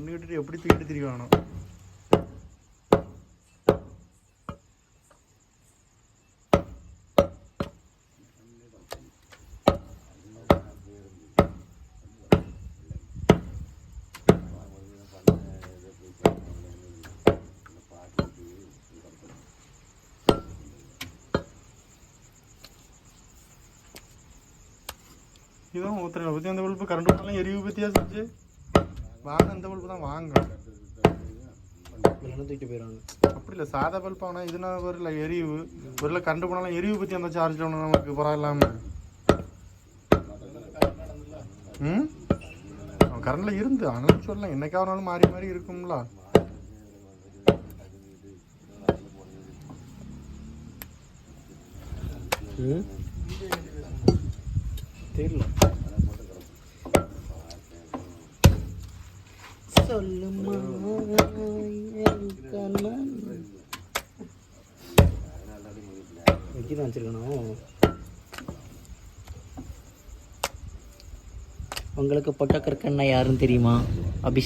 ஒன்று விட்டுட்டு எப்படி தூக்கிட்டு திரிவானோ. இதுதான் ஊத்துறேன் பற்றி அந்த பல்ப்பு கரண்ட் போனாலும் எரிவு பற்றியா செஞ்சு வாங்க. அந்த பல்ப்பு தான் வாங்க தூக்கிட்டு போயிடுவாங்க. அப்படி இல்லை சாதா பல்ப் ஆனால் இதுனா ஒரு இல்லை எரிவு ஒரு இல்லை கரண்ட் போனாலும் எரிவு பற்றி அந்த சார்ஜ் ஒன்று நமக்கு பரவாயில்லாம. அவன் கரண்டில் இருந்து ஆனால் சொல்லலாம் என்னைக்காவனாலும் மாறி மாறி இருக்கும்ல. தெரியல சொல்லுமா வைக்கிதான் வச்சிருக்கணும். உங்களுக்கு பொட்டக்கற்கண்ணா யாருன்னு தெரியுமா? அபிஷேக்.